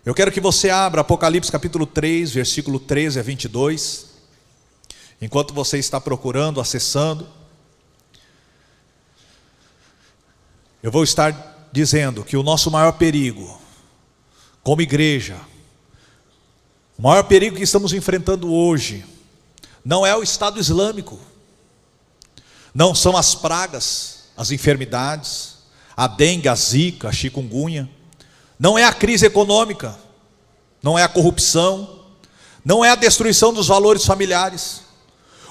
Eu quero que você abra Apocalipse capítulo 3, versículo 13 a 22. Enquanto você está procurando, acessando, eu vou estar dizendo que o nosso maior perigo, como igreja, o maior perigo que estamos enfrentando hoje, não é o Estado Islâmico, não são as pragas, as enfermidades, a dengue, a zika, a chikungunya, não é a crise econômica, não é a corrupção, não é a destruição dos valores familiares.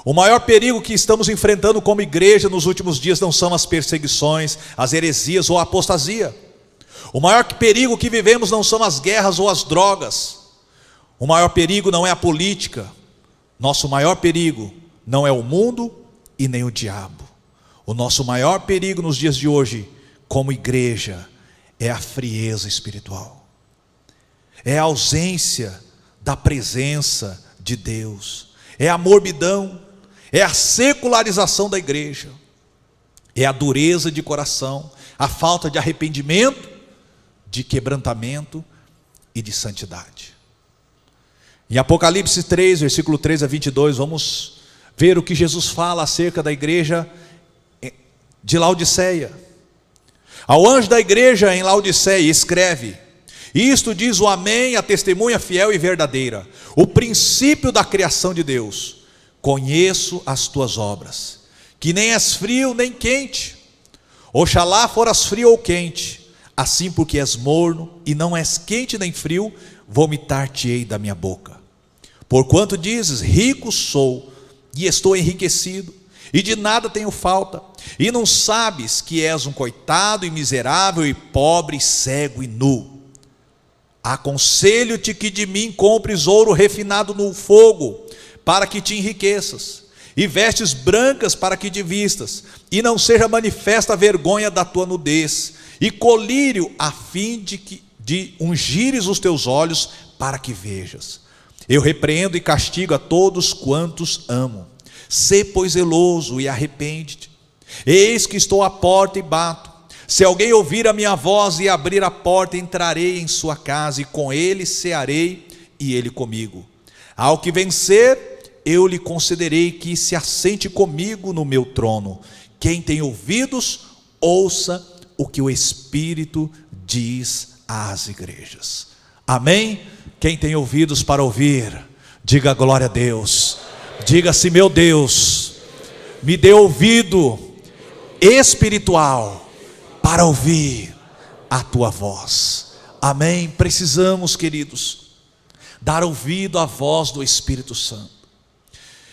O maior perigo que estamos enfrentando como igreja nos últimos dias não são as perseguições, as heresias ou a apostasia. O maior perigo que vivemos não são as guerras ou as drogas. O maior perigo não é a política. Nosso maior perigo não é o mundo e nem o diabo. O nosso maior perigo nos dias de hoje, como igreja, é a frieza espiritual. É a ausência da presença de Deus. É a morbidão. É a secularização da igreja. É a dureza de coração. A falta de arrependimento, de quebrantamento e de santidade. Em Apocalipse 3, versículo 13 a 22, vamos ver o que Jesus fala acerca da igreja de Laodiceia. Ao anjo da igreja em Laodiceia escreve: isto diz o Amém, a testemunha fiel e verdadeira, o princípio da criação de Deus. Conheço as tuas obras, que nem és frio nem quente. Oxalá foras frio ou quente. Assim, porque és morno e não és quente nem frio, vomitar-te-ei da minha boca. Porquanto dizes: rico sou e estou enriquecido, e de nada tenho falta, e não sabes que és um coitado e miserável e pobre, cego e nu. Aconselho-te que de mim compres ouro refinado no fogo, para que te enriqueças, e vestes brancas para que te vistas, e não seja manifesta a vergonha da tua nudez, e colírio a fim de ungires os teus olhos para que vejas. Eu repreendo e castigo a todos quantos amo. Sê, pois, zeloso e arrepende-te. Eis que estou à porta e bato. Se alguém ouvir a minha voz e abrir a porta, entrarei em sua casa, e com ele cearei e ele comigo. Ao que vencer, eu lhe concederei que se assente comigo no meu trono. Quem tem ouvidos, ouça o que o Espírito diz às igrejas. Amém? Quem tem ouvidos para ouvir, diga glória a Deus. Diga-se: meu Deus, me dê ouvido espiritual para ouvir a tua voz. Amém? Precisamos, queridos, dar ouvido à voz do Espírito Santo.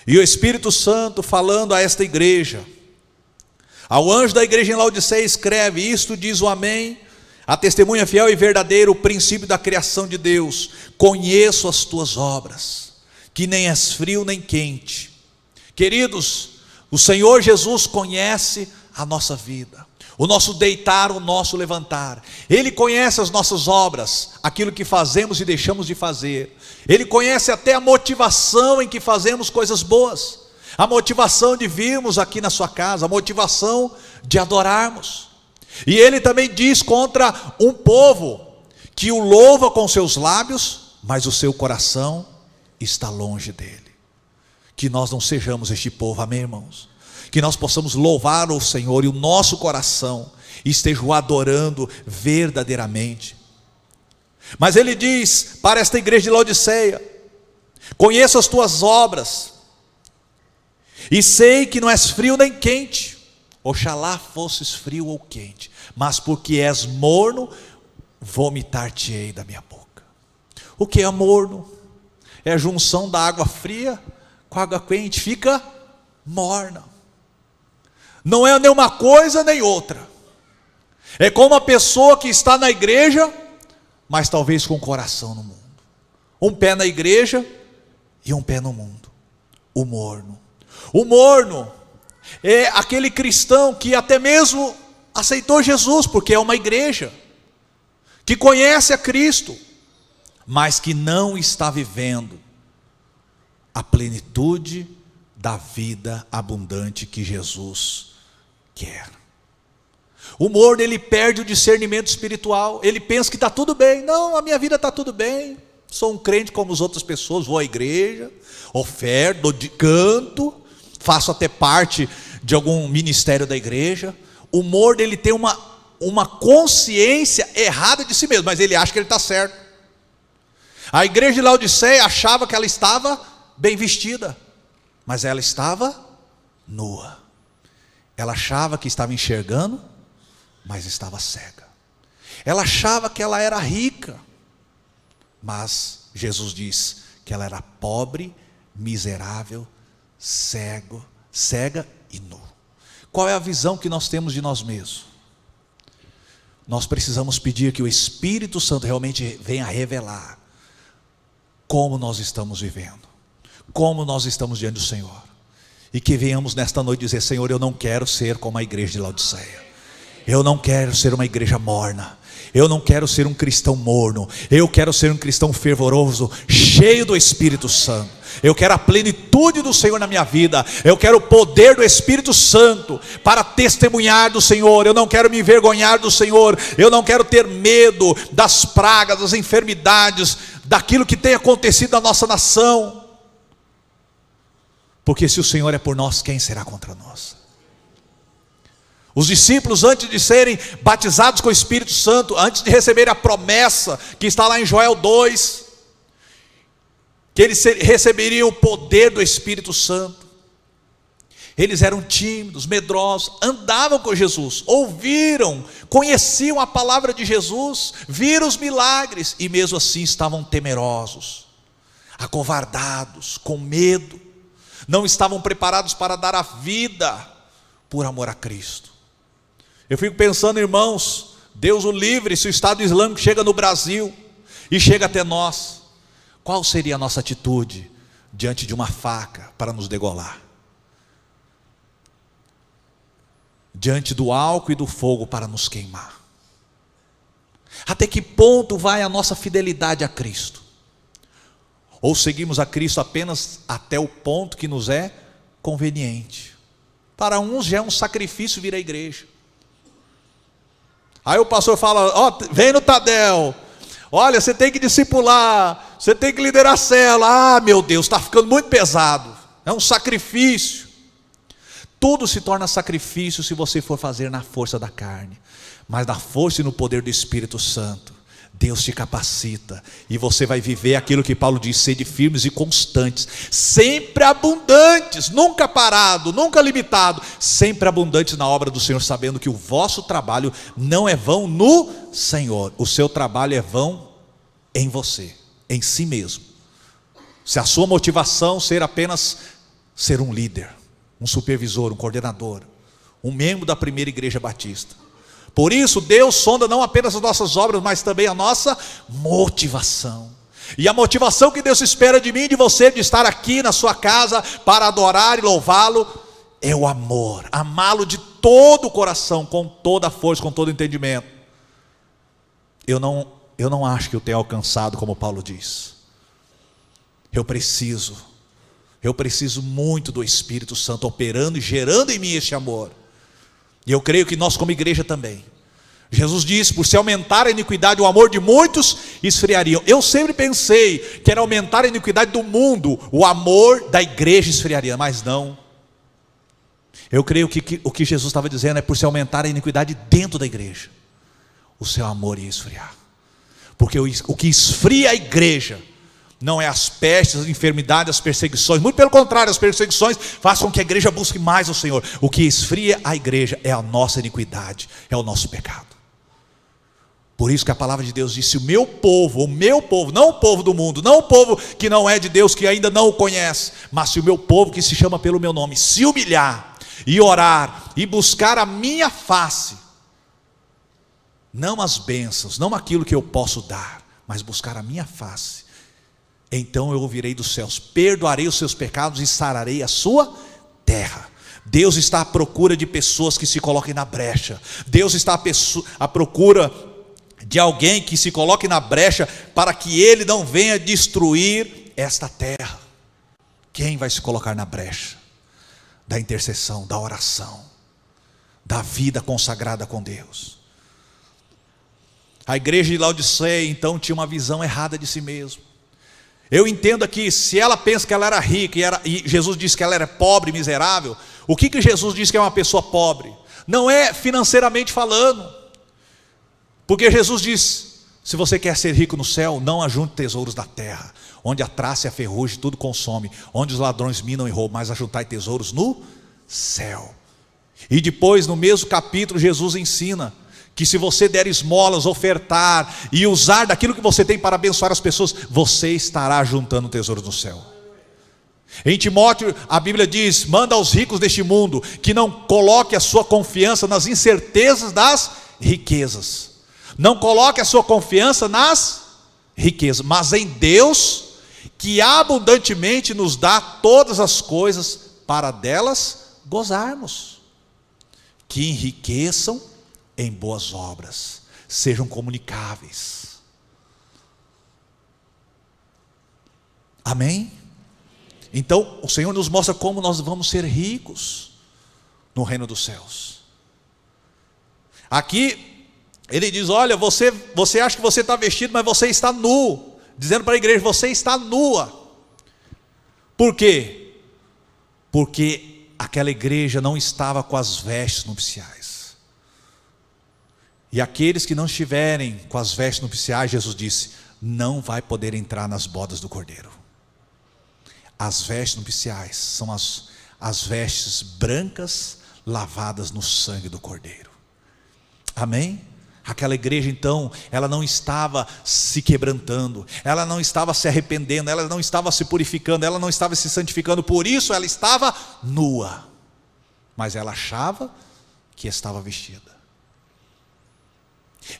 E o Espírito Santo falando a esta igreja, ao anjo da igreja em Laodiceia escreve: isto diz o Amém, a testemunha fiel e verdadeira, o princípio da criação de Deus. Conheço as tuas obras, que nem és frio nem quente. Queridos, o Senhor Jesus conhece a nossa vida, o nosso deitar, o nosso levantar. Ele conhece as nossas obras, aquilo que fazemos e deixamos de fazer. Ele conhece até a motivação em que fazemos coisas boas, a motivação de virmos aqui na sua casa, a motivação de adorarmos. E Ele também diz contra um povo que o louva com seus lábios, mas o seu coração está longe dele. Que nós não sejamos este povo, amém, irmãos? Que nós possamos louvar o Senhor e o nosso coração esteja o adorando verdadeiramente. Mas Ele diz para esta igreja de Laodiceia: conheço as tuas obras, e sei que não és frio nem quente. Oxalá fosses frio ou quente, mas porque és morno, vomitar-te-ei da minha boca. O que é morno? É a junção da água fria com a água quente, fica morna. Não é nem uma coisa nem outra. É como uma pessoa que está na igreja, mas talvez com o coração no mundo. Um pé na igreja e um pé no mundo. O morno. O morno é aquele cristão que até mesmo aceitou Jesus, porque é uma igreja, que conhece a Cristo, mas que não está vivendo a plenitude da vida abundante que Jesus quer. O morno, ele perde o discernimento espiritual. Ele pensa que está tudo bem. Não, a minha vida está tudo bem. Sou um crente como as outras pessoas. Vou à igreja, oferto, canto, faço até parte de algum ministério da igreja. O morno, ele tem uma consciência errada de si mesmo, mas ele acha que ele está certo. A igreja de Laodiceia achava que ela estava bem vestida, mas ela estava nua. Ela achava que estava enxergando, mas estava cega. Ela achava que ela era rica, mas Jesus diz que ela era pobre, miserável, cega e nu. Qual é a visão que nós temos de nós mesmos? Nós precisamos pedir que o Espírito Santo realmente venha revelar como nós estamos vivendo, como nós estamos diante do Senhor, e que venhamos nesta noite dizer: Senhor, eu não quero ser como a igreja de Laodiceia, eu não quero ser uma igreja morna, eu não quero ser um cristão morno, eu quero ser um cristão fervoroso, cheio do Espírito Santo. Eu quero a plenitude do Senhor na minha vida. Eu quero o poder do Espírito Santo para testemunhar do Senhor. Eu não quero me envergonhar do Senhor. Eu não quero ter medo das pragas, das enfermidades, daquilo que tem acontecido na nossa nação. Porque se o Senhor é por nós, quem será contra nós? Os discípulos, antes de serem batizados com o Espírito Santo, antes de receberem a promessa que está lá em Joel 2, que eles receberiam o poder do Espírito Santo, eles eram tímidos, medrosos, andavam com Jesus, ouviram, conheciam a palavra de Jesus, viram os milagres, e mesmo assim estavam temerosos, acovardados, com medo, não estavam preparados para dar a vida por amor a Cristo. Eu fico pensando, irmãos, Deus o livre, se o Estado Islâmico chega no Brasil e chega até nós, qual seria a nossa atitude diante de uma faca para nos degolar? Diante do álcool e do fogo para nos queimar? Até que ponto vai a nossa fidelidade a Cristo? Ou seguimos a Cristo apenas até o ponto que nos é conveniente? Para uns já é um sacrifício vir à igreja. Aí o pastor fala: ó, vem no Tadel, olha, você tem que discipular, você tem que liderar a célula. Ah, meu Deus, está ficando muito pesado, é um sacrifício. Tudo se torna sacrifício se você for fazer na força da carne, mas na força e no poder do Espírito Santo, Deus te capacita, e você vai viver aquilo que Paulo diz: sede firmes e constantes, sempre abundantes, nunca parado, nunca limitado, sempre abundantes na obra do Senhor, sabendo que o vosso trabalho não é vão no Senhor, o seu trabalho é vão em você, em si mesmo. Se a sua motivação ser apenas ser um líder, um supervisor, um coordenador, um membro da primeira igreja batista. Por isso Deus sonda não apenas as nossas obras, mas também a nossa motivação. E a motivação que Deus espera de mim e de você, de estar aqui na sua casa para adorar e louvá-lo, é o amor, amá-lo de todo o coração, com toda a força, com todo o entendimento. Eu não acho que eu tenha alcançado como Paulo diz. Eu preciso muito do Espírito Santo operando e gerando em mim este amor. E eu creio que nós como igreja também. Jesus disse: por se aumentar a iniquidade, o amor de muitos esfriaria. Eu sempre pensei que era aumentar a iniquidade do mundo, o amor da igreja esfriaria, mas não. Eu creio que o que Jesus estava dizendo é: por se aumentar a iniquidade dentro da igreja, o seu amor ia esfriar. Porque o que esfria a igreja não é as pestes, as enfermidades, as perseguições. Muito pelo contrário, as perseguições fazem com que a igreja busque mais o Senhor. O que esfria a igreja é a nossa iniquidade, é o nosso pecado. Por isso que a palavra de Deus disse: o meu povo, não o povo do mundo, não o povo que não é de Deus, que ainda não o conhece, mas se o meu povo que se chama pelo meu nome se humilhar e orar e buscar a minha face, não as bênçãos, não aquilo que eu posso dar, mas buscar a minha face, então eu ouvirei dos céus, perdoarei os seus pecados e sararei a sua terra. Deus está à procura de pessoas que se coloquem na brecha. Deus está à procura de alguém que se coloque na brecha para que Ele não venha destruir esta terra. Quem vai se colocar na brecha? Da intercessão, da oração, da vida consagrada com Deus. A igreja de Laodiceia então tinha uma visão errada de si mesmo. Eu entendo aqui, se ela pensa que ela era rica e Jesus disse que ela era pobre e miserável, o que Jesus diz que é uma pessoa pobre? Não é financeiramente falando, porque Jesus diz: se você quer ser rico no céu, não ajunte tesouros da terra, onde a traça e a ferrugem tudo consome, onde os ladrões minam e roubam, mas ajuntai tesouros no céu. E depois, no mesmo capítulo, Jesus ensina que se você der esmolas, ofertar e usar daquilo que você tem para abençoar as pessoas, você estará juntando tesouros no céu. Em Timóteo, a Bíblia diz: manda aos ricos deste mundo que não coloque a sua confiança nas incertezas das riquezas. Não coloque a sua confiança nas riquezas, mas em Deus, que abundantemente nos dá todas as coisas para delas gozarmos. Que enriqueçam em boas obras, sejam comunicáveis. Amém? Então o Senhor nos mostra como nós vamos ser ricos no reino dos céus. Aqui ele diz: olha, você acha que você está vestido, mas você está nu. Dizendo para a igreja: você está nua. Por quê? Porque aquela igreja não estava com as vestes nupciais. E aqueles que não estiverem com as vestes nupciais, Jesus disse, não vai poder entrar nas bodas do Cordeiro. As vestes nupciais são as vestes brancas lavadas no sangue do Cordeiro. Amém? Aquela igreja então, ela não estava se quebrantando, ela não estava se arrependendo, ela não estava se purificando, ela não estava se santificando, por isso ela estava nua, mas ela achava que estava vestida.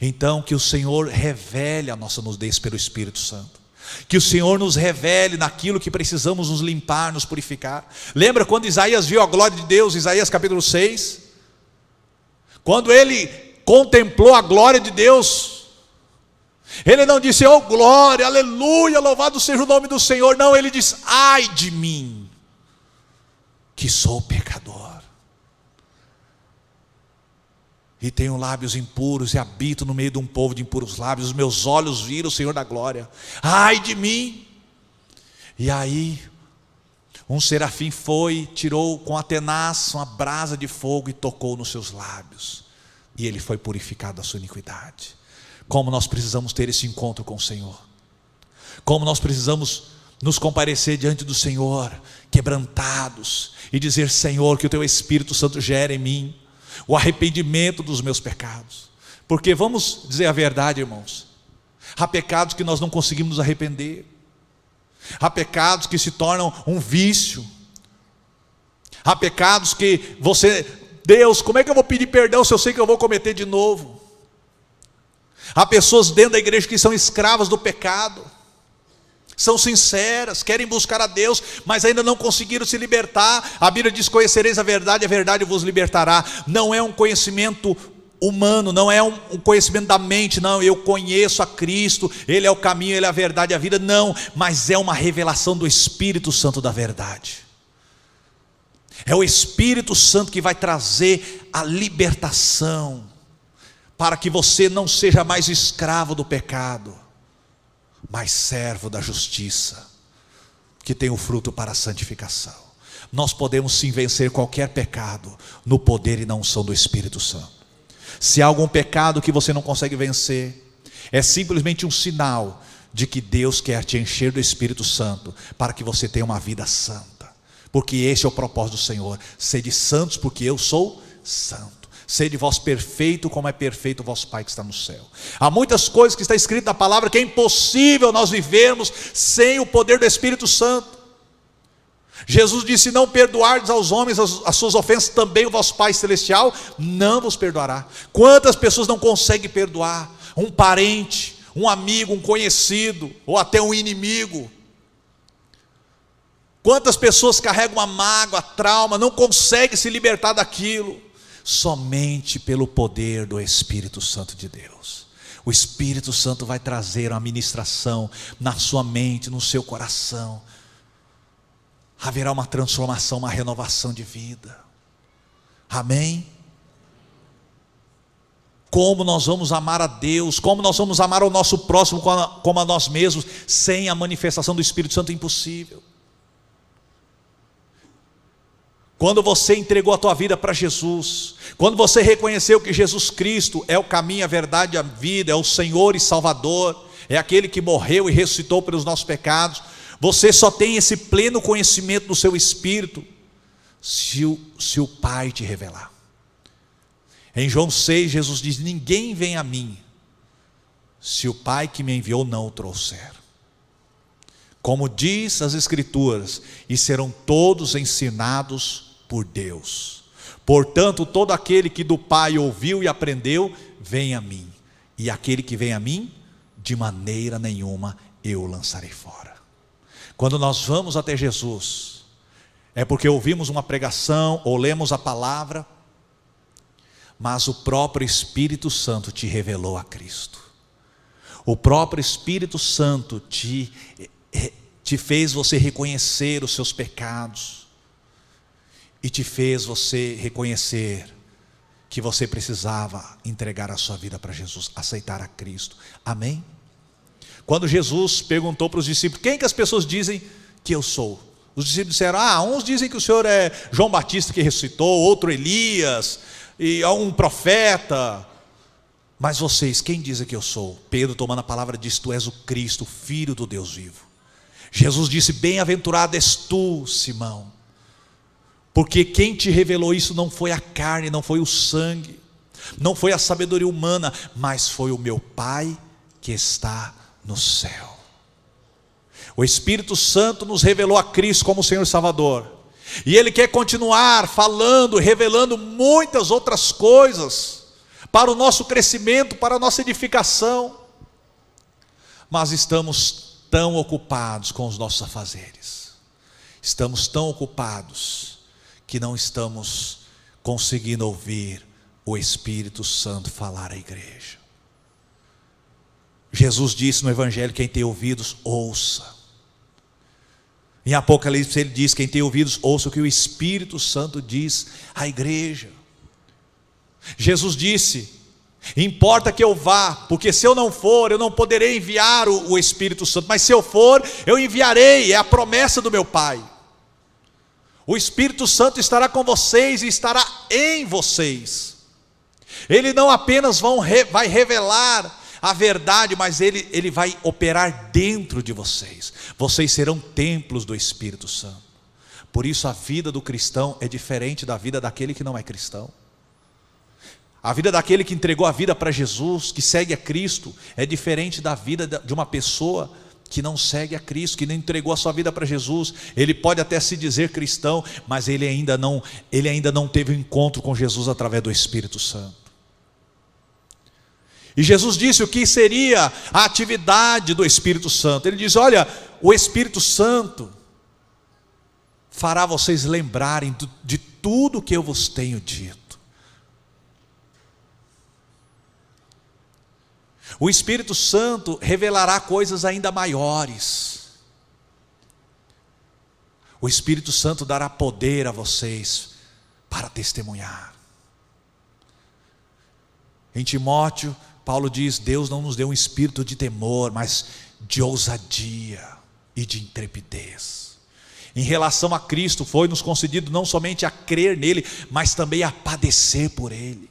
Então que o Senhor revele a nossa nudez pelo Espírito Santo, que o Senhor nos revele naquilo que precisamos nos limpar, nos purificar. Lembra quando Isaías viu a glória de Deus, Isaías capítulo 6, quando ele contemplou a glória de Deus, ele não disse: oh glória, aleluia, louvado seja o nome do Senhor. Não, ele diz: ai de mim, que sou pecador, e tenho lábios impuros, e habito no meio de um povo de impuros lábios. Os meus olhos viram o Senhor da glória. Ai de mim. E aí um serafim foi, tirou com a tenaz uma brasa de fogo e tocou nos seus lábios, e ele foi purificado da sua iniquidade. Como nós precisamos ter esse encontro com o Senhor, como nós precisamos nos comparecer diante do Senhor quebrantados e dizer: Senhor, que o teu Espírito Santo gere em mim o arrependimento dos meus pecados. Porque vamos dizer a verdade, irmãos, há pecados que nós não conseguimos nos arrepender, há pecados que se tornam um vício, há pecados que Deus, como é que eu vou pedir perdão se eu sei que eu vou cometer de novo? Há pessoas dentro da igreja que são escravas do pecado, são sinceras, querem buscar a Deus, mas ainda não conseguiram se libertar. A Bíblia diz: conhecereis a verdade vos libertará. Não é um conhecimento humano, não é um conhecimento da mente, não, eu conheço a Cristo, Ele é o caminho, Ele é a verdade e a vida, não, mas é uma revelação do Espírito Santo da verdade. É o Espírito Santo que vai trazer a libertação, para que você não seja mais escravo do pecado, mas servo da justiça, que tem o fruto para a santificação. Nós podemos sim vencer qualquer pecado no poder e na unção do Espírito Santo. Se há algum pecado que você não consegue vencer, é simplesmente um sinal de que Deus quer te encher do Espírito Santo, para que você tenha uma vida santa, porque esse é o propósito do Senhor: sede santos porque eu sou santo. Sede vós perfeito como é perfeito o vosso Pai que está no céu. Há muitas coisas que está escrito na palavra que é impossível nós vivermos sem o poder do Espírito Santo. Jesus disse: não perdoardes aos homens as suas ofensas, também o vosso Pai Celestial não vos perdoará. Quantas pessoas não conseguem perdoar um parente, um amigo, um conhecido, ou até um inimigo? Quantas pessoas carregam uma mágoa, trauma, não conseguem se libertar daquilo? Somente pelo poder do Espírito Santo de Deus. O Espírito Santo vai trazer uma ministração na sua mente, no seu coração. Haverá uma transformação, uma renovação de vida. Amém? Como nós vamos amar a Deus, como nós vamos amar o nosso próximo como a nós mesmos, sem a manifestação do Espírito Santo é impossível. Quando você entregou a tua vida para Jesus, quando você reconheceu que Jesus Cristo é o caminho, a verdade e a vida, é o Senhor e Salvador, é aquele que morreu e ressuscitou pelos nossos pecados, você só tem esse pleno conhecimento do seu Espírito se o Pai te revelar. Em João 6, Jesus diz: ninguém vem a mim se o Pai que me enviou não o trouxer. Como diz as Escrituras, e serão todos ensinados por Deus. Portanto, todo aquele que do Pai ouviu e aprendeu, vem a mim. E aquele que vem a mim, de maneira nenhuma eu o lançarei fora. Quando nós vamos até Jesus, é porque ouvimos uma pregação ou lemos a palavra, mas o próprio Espírito Santo te revelou a Cristo. O próprio Espírito Santo te fez você reconhecer os seus pecados e te fez você reconhecer que você precisava entregar a sua vida para Jesus, aceitar a Cristo. Amém? Quando Jesus perguntou para os discípulos: quem que as pessoas dizem que eu sou? Os discípulos disseram: uns dizem que o Senhor é João Batista que ressuscitou, outro Elias, e um profeta. Mas vocês, quem dizem que eu sou? Pedro, tomando a palavra, disse: tu és o Cristo, o Filho do Deus vivo. Jesus disse: bem-aventurado és tu, Simão, porque quem te revelou isso não foi a carne, não foi o sangue, não foi a sabedoria humana, mas foi o meu Pai que está no céu. O Espírito Santo nos revelou a Cristo como Senhor e Salvador, e Ele quer continuar falando, revelando muitas outras coisas, para o nosso crescimento, para a nossa edificação. Mas estamos tão ocupados com os nossos afazeres, estamos tão ocupados, que não estamos conseguindo ouvir o Espírito Santo falar à igreja. Jesus disse no Evangelho: quem tem ouvidos, ouça. Em Apocalipse ele diz: quem tem ouvidos, ouça o que o Espírito Santo diz à igreja. Jesus disse: importa que eu vá, porque se eu não for, eu não poderei enviar o Espírito Santo, mas se eu for, eu enviarei, é a promessa do meu Pai. O Espírito Santo estará com vocês e estará em vocês. Ele não apenas vai revelar a verdade, mas ele vai operar dentro de vocês. Vocês serão templos do Espírito Santo. Por isso a vida do cristão é diferente da vida daquele que não é cristão. A vida daquele que entregou a vida para Jesus, que segue a Cristo, é diferente da vida de uma pessoa que não segue a Cristo, que não entregou a sua vida para Jesus. Ele pode até se dizer cristão, mas ele ainda não teve um encontro com Jesus através do Espírito Santo. E Jesus disse o que seria a atividade do Espírito Santo. Ele diz: olha, o Espírito Santo fará vocês lembrarem de tudo que eu vos tenho dito. O Espírito Santo revelará coisas ainda maiores. O Espírito Santo dará poder a vocês para testemunhar. Em Timóteo, Paulo diz: Deus não nos deu um espírito de temor, mas de ousadia e de intrepidez. Em relação a Cristo, foi-nos concedido não somente a crer nele, mas também a padecer por ele.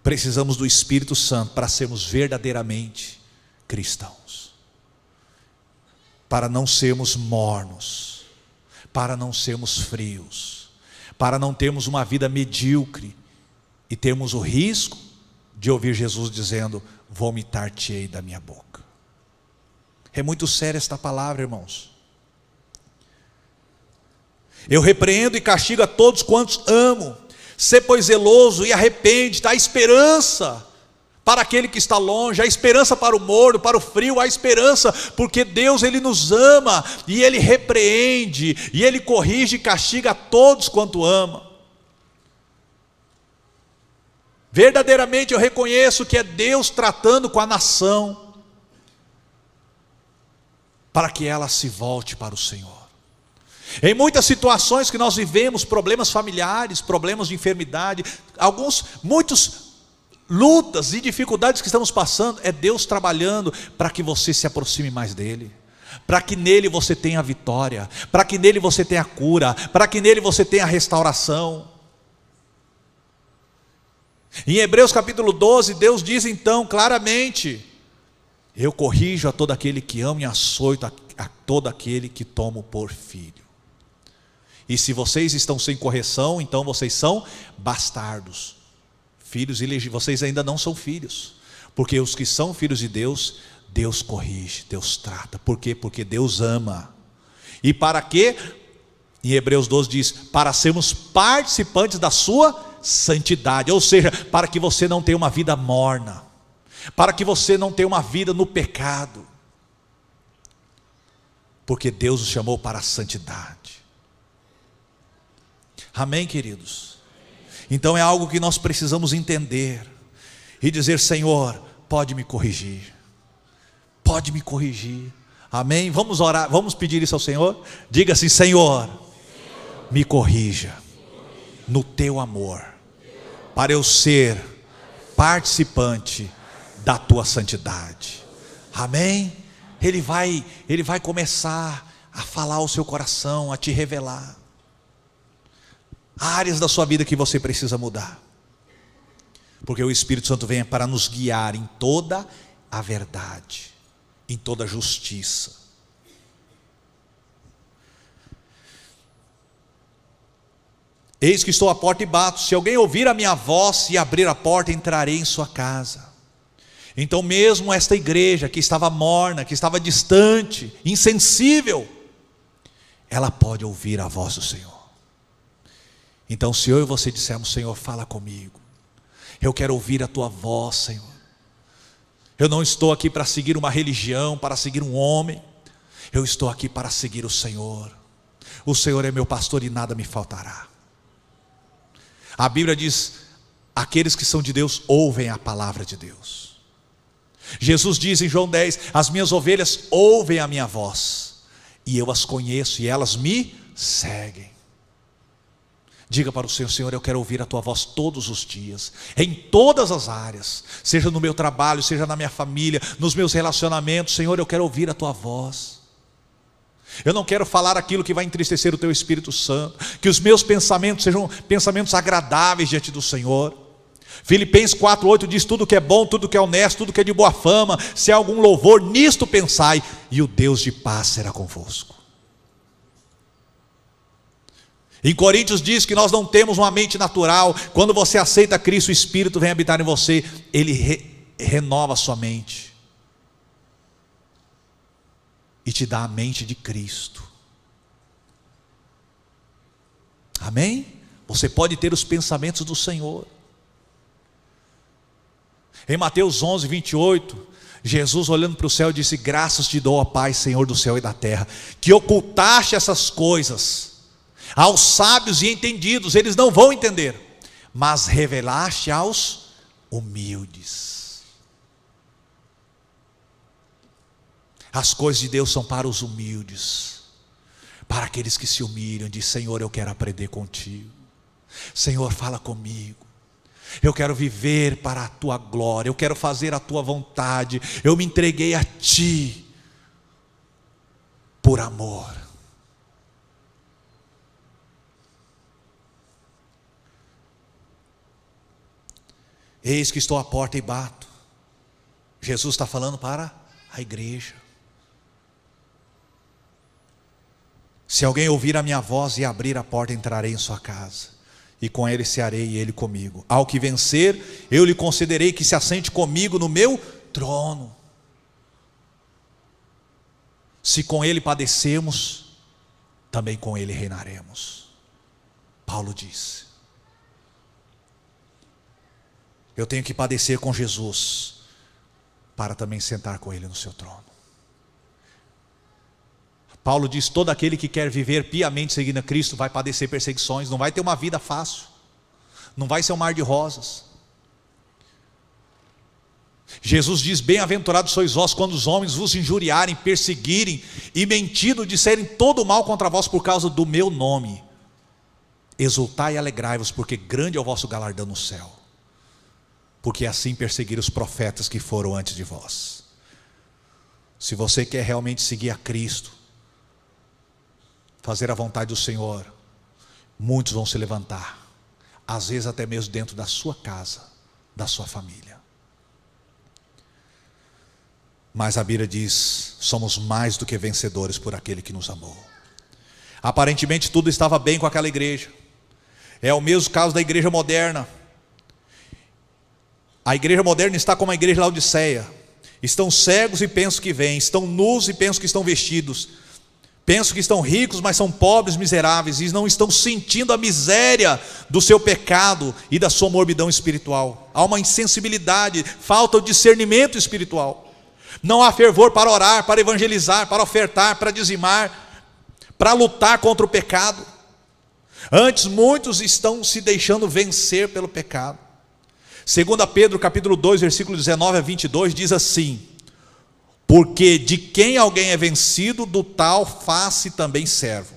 Precisamos do Espírito Santo para sermos verdadeiramente cristãos, para não sermos mornos, para não sermos frios, para não termos uma vida medíocre e termos o risco de ouvir Jesus dizendo: vomitar-te-ei da minha boca. É muito séria esta palavra, irmãos. Eu repreendo e castigo a todos quantos amo. Sê, pois, zeloso e arrepende-te. Há esperança para aquele que está longe, há esperança para o morno, para o frio, há esperança, porque Deus, Ele nos ama, e Ele repreende, e Ele corrige e castiga a todos quanto ama. Verdadeiramente eu reconheço que é Deus tratando com a nação, para que ela se volte para o Senhor. Em muitas situações que nós vivemos, problemas familiares, problemas de enfermidade, muitos lutas e dificuldades que estamos passando, é Deus trabalhando para que você se aproxime mais dele, para que nele você tenha a vitória, para que nele você tenha a cura, para que nele você tenha a restauração. Em Hebreus capítulo 12, Deus diz então claramente: eu corrijo a todo aquele que ama e açoito a todo aquele que tomo por filho. E se vocês estão sem correção, então vocês são bastardos, filhos ilegítimos. Vocês ainda não são filhos, porque os que são filhos de Deus, Deus corrige, Deus trata. Por quê? Porque Deus ama. E para quê? Em Hebreus 12 diz: para sermos participantes da sua santidade. Ou seja, para que você não tenha uma vida morna, para que você não tenha uma vida no pecado, porque Deus nos chamou para a santidade. Amém, queridos? Então é algo que nós precisamos entender e dizer: Senhor, pode me corrigir, pode me corrigir. Amém? Vamos orar, vamos pedir isso ao Senhor. Diga assim: Senhor, me corrija no teu amor, para eu ser participante da tua santidade. Amém? Ele vai começar a falar ao seu coração, a te revelar áreas da sua vida que você precisa mudar, porque o Espírito Santo vem para nos guiar em toda a verdade, em toda a justiça. Eis que estou à porta e bato. Se alguém ouvir a minha voz e abrir a porta, entrarei em sua casa. Então mesmo esta igreja que estava morna, que estava distante, insensível, ela pode ouvir a voz do Senhor. Então se eu e você dissermos: Senhor, fala comigo, eu quero ouvir a tua voz, Senhor. Eu não estou aqui para seguir uma religião, para seguir um homem, eu estou aqui para seguir o Senhor. O Senhor é meu pastor e nada me faltará. A Bíblia diz: aqueles que são de Deus ouvem a palavra de Deus. Jesus diz em João 10: as minhas ovelhas ouvem a minha voz, e eu as conheço e elas me seguem. Diga para o Senhor: Senhor, eu quero ouvir a tua voz todos os dias, em todas as áreas, seja no meu trabalho, seja na minha família, nos meus relacionamentos. Senhor, eu quero ouvir a tua voz. Eu não quero falar aquilo que vai entristecer o teu Espírito Santo. Que os meus pensamentos sejam pensamentos agradáveis diante do Senhor. Filipenses 4:8 diz: tudo que é bom, tudo que é honesto, tudo que é de boa fama, se há algum louvor, nisto pensai, e o Deus de paz será convosco. Em Coríntios diz que nós não temos uma mente natural. Quando você aceita Cristo, o Espírito vem habitar em você, Ele renova a sua mente e te dá a mente de Cristo. Amém? Você pode ter os pensamentos do Senhor. Em Mateus 11:28, Jesus, olhando para o céu, disse: graças te dou, ó Pai, Senhor do céu e da terra, que ocultaste essas coisas aos sábios e entendidos, eles não vão entender, mas revelaste aos humildes. As coisas de Deus são para os humildes, para aqueles que se humilham. Diz: Senhor, eu quero aprender contigo. Senhor, fala comigo. Eu quero viver para a tua glória, eu quero fazer a tua vontade. Eu me entreguei a ti por amor. Eis que estou à porta e bato. Jesus está falando para a igreja. Se alguém ouvir a minha voz e abrir a porta, entrarei em sua casa, e com ele cearei e ele comigo. Ao que vencer, eu lhe concederei que se assente comigo no meu trono. Se com ele padecemos, também com ele reinaremos. Paulo disse: eu tenho que padecer com Jesus, para também sentar com ele no seu trono. Paulo diz: todo aquele que quer viver piamente seguindo a Cristo vai padecer perseguições, não vai ter uma vida fácil, não vai ser um mar de rosas. Jesus diz: bem-aventurados sois vós quando os homens vos injuriarem, perseguirem e mentindo disserem todo o mal contra vós por causa do meu nome. Exultai e alegrai-vos, porque grande é o vosso galardão no céu, porque assim perseguiram os profetas que foram antes de vós. Se você quer realmente seguir a Cristo, fazer a vontade do Senhor, muitos vão se levantar, às vezes até mesmo dentro da sua casa, da sua família. Mas a Bíblia diz: somos mais do que vencedores por aquele que nos amou. Aparentemente tudo estava bem com aquela igreja. É o mesmo caso da igreja moderna. A igreja moderna está como a igreja de Laodiceia. Estão cegos e pensam que veem, estão nus e pensam que estão vestidos, pensam que estão ricos, mas são pobres, miseráveis, e não estão sentindo a miséria do seu pecado e da sua morbidão espiritual. Há uma insensibilidade, falta o discernimento espiritual. Não há fervor para orar, para evangelizar, para ofertar, para dizimar, para lutar contra o pecado. Antes, muitos estão se deixando vencer pelo pecado. 2 Pedro capítulo 2, versículo 19 a 22 diz assim: porque de quem alguém é vencido, do tal faz-se também servo.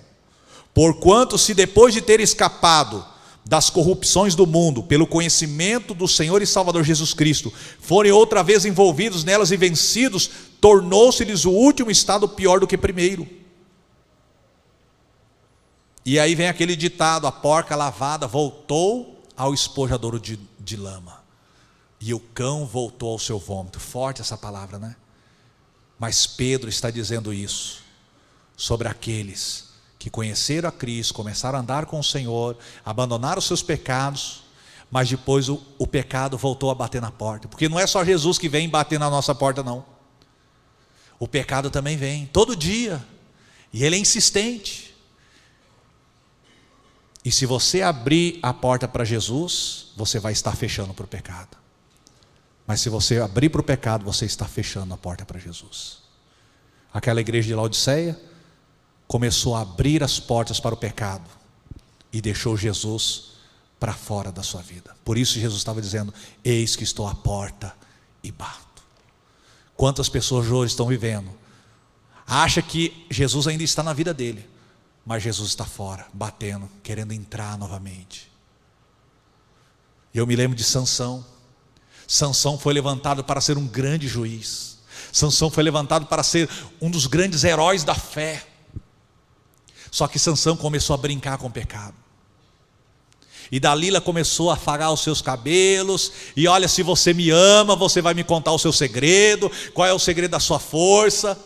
Porquanto se depois de ter escapado das corrupções do mundo, pelo conhecimento do Senhor e Salvador Jesus Cristo, forem outra vez envolvidos nelas e vencidos, tornou-se-lhes o último estado pior do que primeiro. E aí vem aquele ditado: a porca lavada voltou ao espojadouro de lama, e o cão voltou ao seu vômito. Forte essa palavra, né? Mas Pedro está dizendo isso sobre aqueles que conheceram a Cristo, começaram a andar com o Senhor, abandonaram os seus pecados, mas depois o pecado voltou a bater na porta. Porque não é só Jesus que vem bater na nossa porta, não. O pecado também vem, todo dia, e ele é insistente. E se você abrir a porta para Jesus, você vai estar fechando para o pecado. Mas se você abrir para o pecado, você está fechando a porta para Jesus. Aquela igreja de Laodiceia começou a abrir as portas para o pecado e deixou Jesus para fora da sua vida. Por isso Jesus estava dizendo: eis que estou à porta e bato. Quantas pessoas hoje estão vivendo, acha que Jesus ainda está na vida dele, mas Jesus está fora, batendo, querendo entrar novamente. Eu me lembro de Sansão. Sansão foi levantado para ser um grande juiz. Sansão foi levantado para ser um dos grandes heróis da fé. Só que Sansão começou a brincar com o pecado. E Dalila começou a afagar os seus cabelos. E olha, se você me ama, você vai me contar o seu segredo. Qual é o segredo da sua força?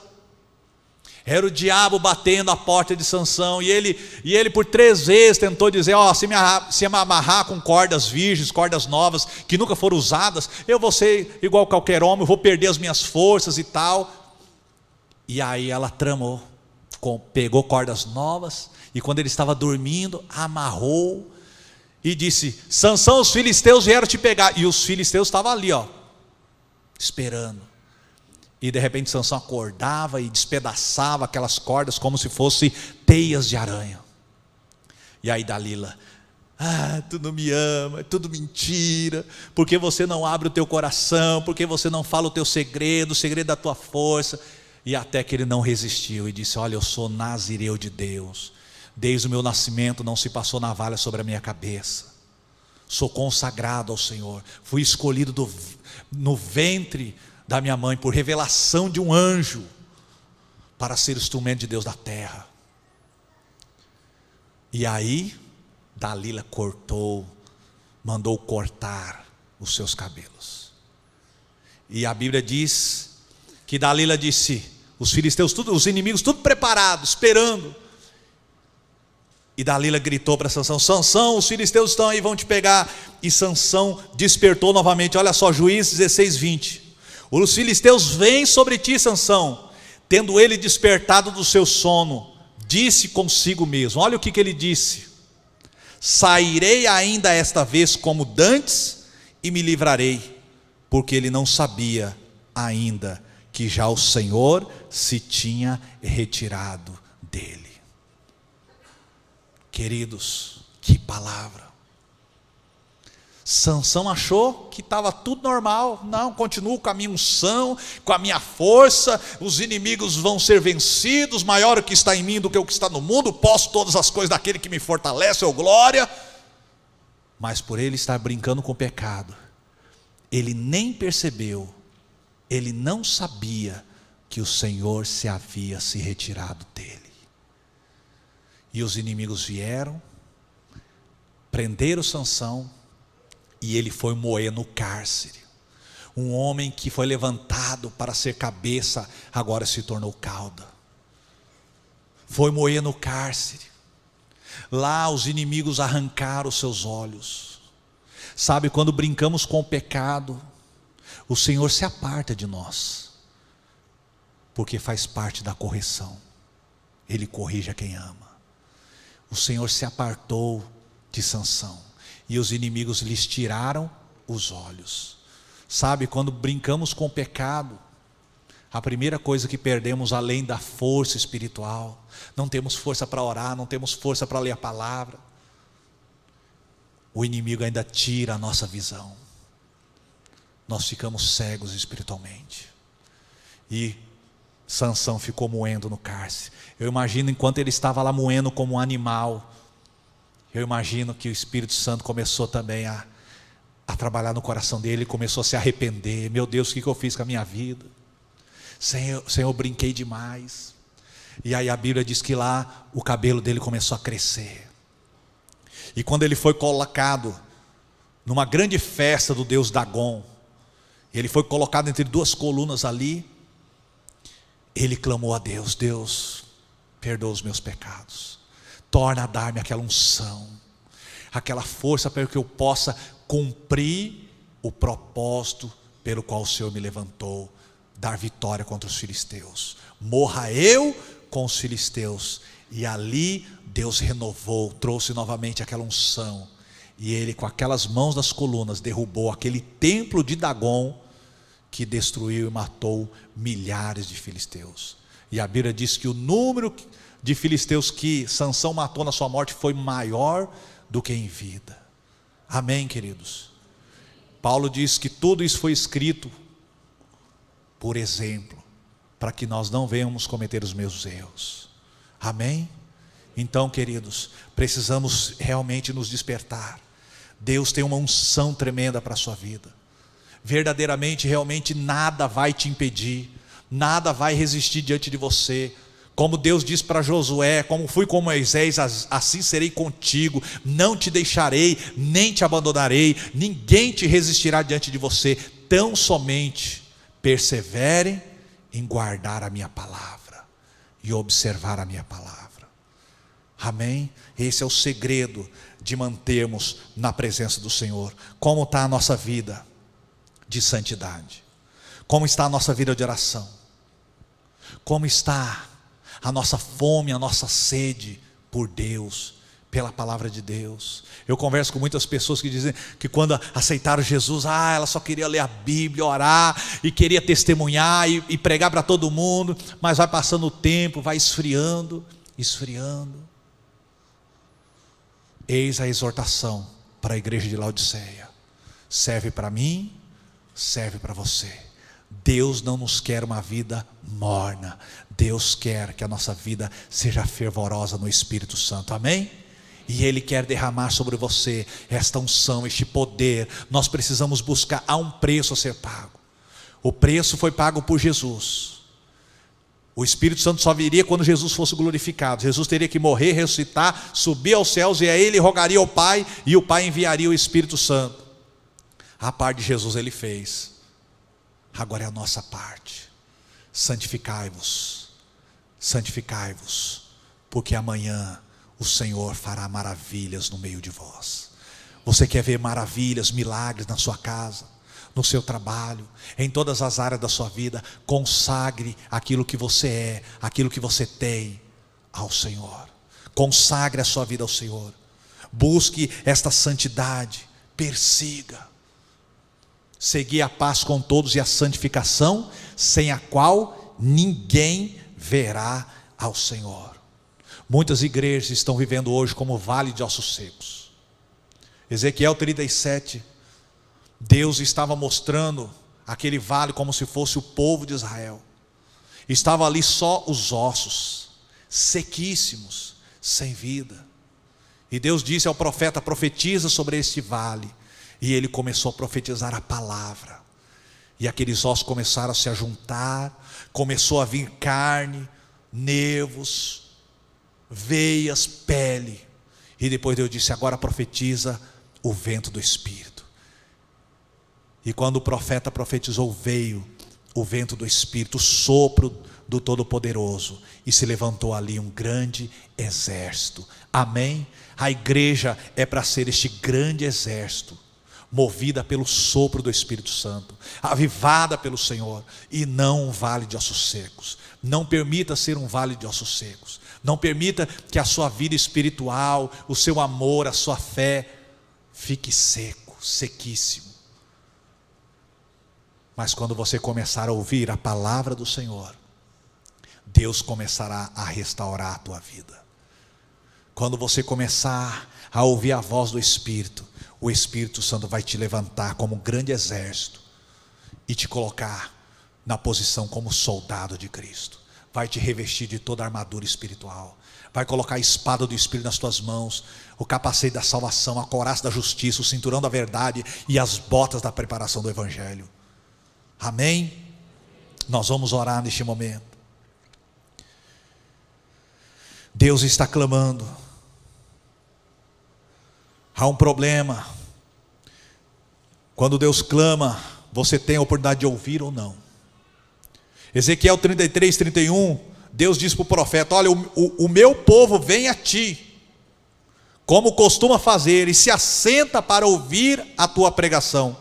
Era o diabo batendo a porta de Sansão. E ele por 3 vezes tentou dizer: se me amarrar com cordas virgens, cordas novas, que nunca foram usadas, eu vou ser igual qualquer homem, eu vou perder as minhas forças e tal. E aí ela tramou, pegou cordas novas, e quando ele estava dormindo, amarrou, e disse: Sansão, os filisteus vieram te pegar. E os filisteus estavam ali, esperando. E de repente Sansão acordava e despedaçava aquelas cordas como se fossem teias de aranha. E aí Dalila: tu não me ama, é tudo mentira, porque você não abre o teu coração, porque você não fala o teu segredo, o segredo da tua força. E até que ele não resistiu e disse: olha, eu sou nazireu de Deus, desde o meu nascimento não se passou navalha sobre a minha cabeça, sou consagrado ao Senhor, fui escolhido no ventre da minha mãe por revelação de um anjo para ser instrumento de Deus da terra. E aí Dalila mandou cortar os seus cabelos. E a Bíblia diz que Dalila disse: os filisteus, os inimigos, tudo preparado, esperando. E Dalila gritou para Sansão: Sansão, os filisteus estão aí, vão te pegar. E Sansão despertou novamente. Olha só, Juízes 16, 20. Os filisteus vêm sobre ti, Sansão. Tendo ele despertado do seu sono, disse consigo mesmo. Olha o que ele disse: sairei ainda esta vez como dantes e me livrarei, porque ele não sabia ainda que já o Senhor se tinha retirado dele. Queridos, que palavra! Sansão achou que estava tudo normal. Não, continuo com a minha unção, com a minha força, os inimigos vão ser vencidos, maior o que está em mim do que o que está no mundo, posso todas as coisas daquele que me fortalece, ou glória. Mas por ele estar brincando com o pecado, ele nem percebeu, ele não sabia que o Senhor se havia se retirado dele. E os inimigos vieram, prenderam Sansão, e ele foi moer no cárcere. Um homem que foi levantado para ser cabeça, agora se tornou cauda. Foi moer no cárcere. Lá os inimigos arrancaram os seus olhos. Sabe, quando brincamos com o pecado, o Senhor se aparta de nós, porque faz parte da correção. Ele corrige a quem ama. O Senhor se apartou de Sansão, e os inimigos lhes tiraram os olhos. Sabe, quando brincamos com o pecado, a primeira coisa que perdemos, além da força espiritual, não temos força para orar, não temos força para ler a palavra, o inimigo ainda tira a nossa visão. Nós ficamos cegos espiritualmente. E Sansão ficou moendo no cárcere. Eu imagino, enquanto ele estava lá moendo como um animal, eu imagino que o Espírito Santo começou também a trabalhar no coração dele, começou a se arrepender. Meu Deus, o que eu fiz com a minha vida? Senhor, eu brinquei demais. E aí a Bíblia diz que lá o cabelo dele começou a crescer. E quando ele foi colocado numa grande festa do deus Dagon, ele foi colocado entre duas colunas ali, ele clamou a Deus: Deus, perdoa os meus pecados, torna a dar-me aquela unção, aquela força para que eu possa cumprir o propósito pelo qual o Senhor me levantou, dar vitória contra os filisteus. Morra eu com os filisteus. E ali Deus renovou, trouxe novamente aquela unção, e ele, com aquelas mãos das colunas, derrubou aquele templo de Dagon, que destruiu e matou milhares de filisteus. E a Bíblia diz que o número de filisteus que Sansão matou na sua morte foi maior do que em vida. Amém, queridos? Paulo diz que tudo isso foi escrito por exemplo, para que nós não venhamos cometer os mesmos erros. Amém? Então, queridos, precisamos realmente nos despertar. Deus tem uma unção tremenda para a sua vida. Verdadeiramente, realmente nada vai te impedir, nada vai resistir diante de você. Como Deus disse para Josué: como fui com Moisés, assim serei contigo, não te deixarei, nem te abandonarei, ninguém te resistirá diante de você. Tão somente perseverem em guardar a minha palavra e observar a minha palavra. Amém? Esse é o segredo de mantermos na presença do Senhor. Como está a nossa vida de santidade? Como está a nossa vida de oração? Como está a nossa fome, a nossa sede por Deus, pela palavra de Deus? Eu converso com muitas pessoas que dizem que quando aceitaram Jesus, ela só queria ler a Bíblia, orar, e queria testemunhar e pregar para todo mundo, mas vai passando o tempo, vai esfriando. Eis a exortação para a igreja de Laodiceia. Serve para mim, serve para você. Deus não nos quer uma vida morna. Deus quer que a nossa vida seja fervorosa no Espírito Santo. Amém? E Ele quer derramar sobre você esta unção, este poder. Nós precisamos buscar. Há um preço a ser pago. O preço foi pago por Jesus. O Espírito Santo só viria quando Jesus fosse glorificado. Jesus teria que morrer, ressuscitar, subir aos céus, e aí Ele rogaria ao Pai, e o Pai enviaria o Espírito Santo. A parte de Jesus Ele fez. Agora é a nossa parte. Santificai-vos, porque amanhã o Senhor fará maravilhas no meio de vós. Você quer ver maravilhas, milagres na sua casa, no seu trabalho, em todas as áreas da sua vida? Consagre aquilo que você é, aquilo que você tem ao Senhor. Consagre a sua vida ao Senhor. Busque esta santidade, persiga. Segui a paz com todos e a santificação, sem a qual ninguém verá ao Senhor. Muitas igrejas estão vivendo hoje como vale de ossos secos. Ezequiel 37 Deus estava mostrando aquele vale como se fosse o povo de Israel. Estava ali só os ossos, sequíssimos, sem vida. E Deus disse ao profeta: profetiza sobre este vale. E ele começou a profetizar a palavra. E aqueles ossos começaram a se ajuntar, começou a vir carne, nervos, veias, pele. E depois Deus disse: agora profetiza o vento do Espírito. E quando o profeta profetizou, veio o vento do Espírito, o sopro do Todo-Poderoso, e se levantou ali um grande exército. Amém? A igreja é para ser este grande exército, movida pelo sopro do Espírito Santo, avivada pelo Senhor, e não um vale de ossos secos. Não permita ser um vale de ossos secos. Não permita que a sua vida espiritual, o seu amor, a sua fé fique seco, sequíssimo. Mas quando você começar a ouvir a palavra do Senhor, Deus começará a restaurar a tua vida. Quando você começar a ouvir a voz do Espírito, o Espírito Santo vai te levantar como um grande exército e te colocar na posição como soldado de Cristo. Vai te revestir de toda a armadura espiritual. Vai colocar a espada do Espírito nas tuas mãos, o capacete da salvação, a couraça da justiça, o cinturão da verdade e as botas da preparação do Evangelho. Amém? Nós vamos orar neste momento. Deus está clamando. Há um problema. Quando Deus clama, você tem a oportunidade de ouvir ou não. Ezequiel 33, 31, Deus diz para o profeta: olha, o meu povo vem a ti, como costuma fazer, e se assenta para ouvir a tua pregação,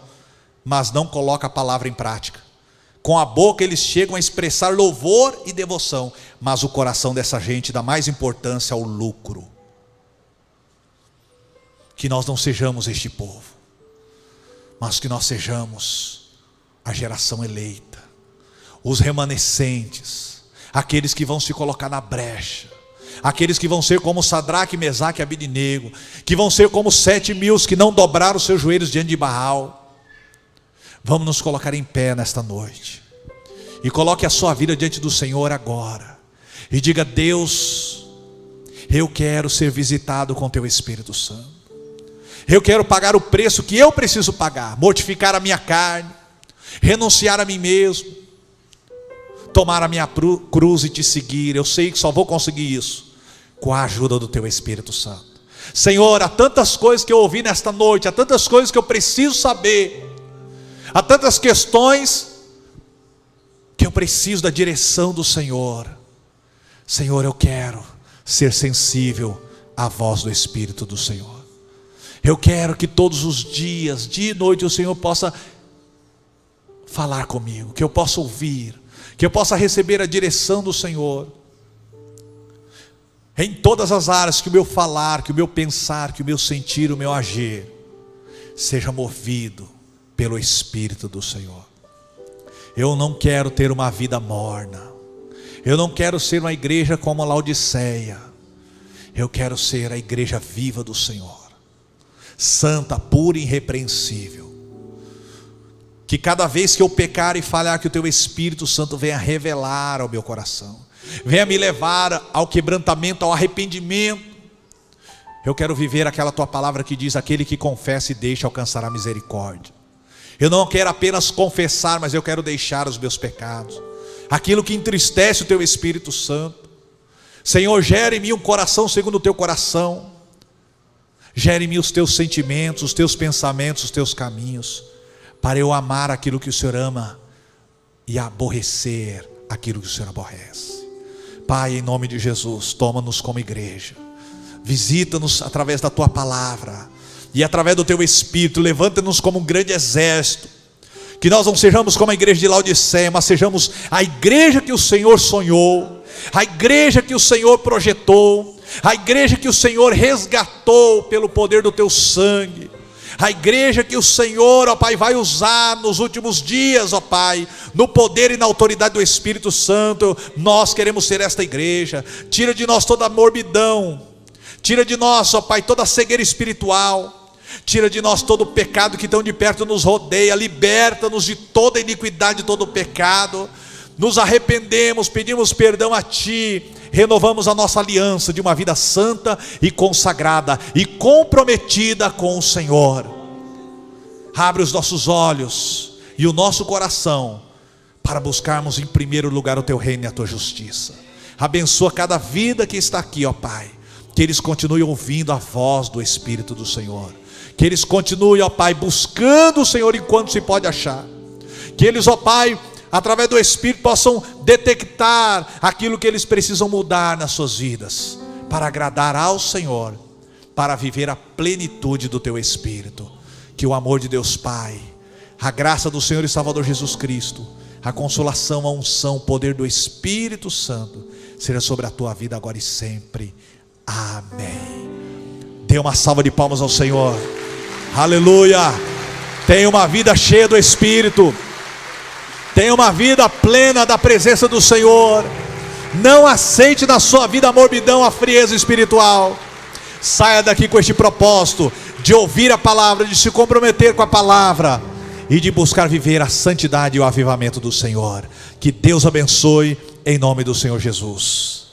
mas não coloca a palavra em prática. Com a boca eles chegam a expressar louvor e devoção, mas o coração dessa gente dá mais importância ao lucro. Que nós não sejamos este povo, mas que nós sejamos a geração eleita, os remanescentes, aqueles que vão se colocar na brecha, aqueles que vão ser como Sadraque, Mesaque e Abednego, que vão ser como 7.000 que não dobraram seus joelhos diante de Baal. Vamos nos colocar em pé nesta noite, e coloque a sua vida diante do Senhor agora, e diga: Deus, eu quero ser visitado com teu Espírito Santo. Eu quero pagar o preço que eu preciso pagar, mortificar a minha carne, renunciar a mim mesmo, tomar a minha cruz e te seguir. Eu sei que só vou conseguir isso com a ajuda do teu Espírito Santo. Senhor, há tantas coisas que eu ouvi nesta noite, há tantas coisas que eu preciso saber, há tantas questões que eu preciso da direção do Senhor. Senhor, eu quero ser sensível à voz do Espírito do Senhor. Eu quero que todos os dias, dia e noite, o Senhor possa falar comigo, que eu possa ouvir, que eu possa receber a direção do Senhor, em todas as áreas, que o meu falar, que o meu pensar, que o meu sentir, o meu agir, seja movido pelo Espírito do Senhor. Eu não quero ter uma vida morna, eu não quero ser uma igreja como a Laodiceia, eu quero ser a igreja viva do Senhor, santa, pura e irrepreensível. Que cada vez que eu pecar e falhar, que o teu Espírito Santo venha revelar ao meu coração, venha me levar ao quebrantamento, ao arrependimento. Eu quero viver aquela tua palavra que diz: aquele que confessa e deixa alcançará misericórdia. Eu não quero apenas confessar, mas eu quero deixar os meus pecados, aquilo que entristece o teu Espírito Santo. Senhor, gere em mim um coração segundo o teu coração, gere em mim os teus sentimentos, os teus pensamentos, os teus caminhos, para eu amar aquilo que o Senhor ama e aborrecer aquilo que o Senhor aborrece. Pai, em nome de Jesus, toma-nos como igreja, visita-nos através da tua palavra e através do teu Espírito, levanta-nos como um grande exército, que nós não sejamos como a igreja de Laodiceia, mas sejamos a igreja que o Senhor sonhou, a igreja que o Senhor projetou, a igreja que o Senhor resgatou pelo poder do teu sangue, a igreja que o Senhor, ó Pai, vai usar nos últimos dias, ó Pai, no poder e na autoridade do Espírito Santo. Nós queremos ser esta igreja. Tira de nós toda a morbidão, tira de nós, ó Pai, toda a cegueira espiritual, Tira de nós todo o pecado que tão de perto nos rodeia. Liberta-nos de toda iniquidade, de todo o pecado. Nos arrependemos, pedimos perdão a Ti. Renovamos a nossa aliança de uma vida santa e consagrada e comprometida com o Senhor. Abre os nossos olhos e o nosso coração para buscarmos em primeiro lugar o Teu reino e a Tua justiça. Abençoa cada vida que está aqui, ó Pai. Que eles continuem ouvindo a voz do Espírito do Senhor. Que eles continuem, ó Pai, buscando o Senhor enquanto se pode achar. Que eles, ó Pai, através do Espírito possam detectar aquilo que eles precisam mudar nas suas vidas, para agradar ao Senhor, para viver a plenitude do Teu Espírito. Que o amor de Deus Pai, a graça do Senhor e Salvador Jesus Cristo, a consolação, a unção, o poder do Espírito Santo seja sobre a tua vida agora e sempre. Amém. Dê uma salva de palmas ao Senhor. Aleluia. Tenha uma vida cheia do Espírito. Tenha uma vida plena da presença do Senhor. Não aceite na sua vida a morbidão, a frieza espiritual. Saia daqui com este propósito de ouvir a palavra, de se comprometer com a palavra e de buscar viver a santidade e o avivamento do Senhor. Que Deus abençoe em nome do Senhor Jesus.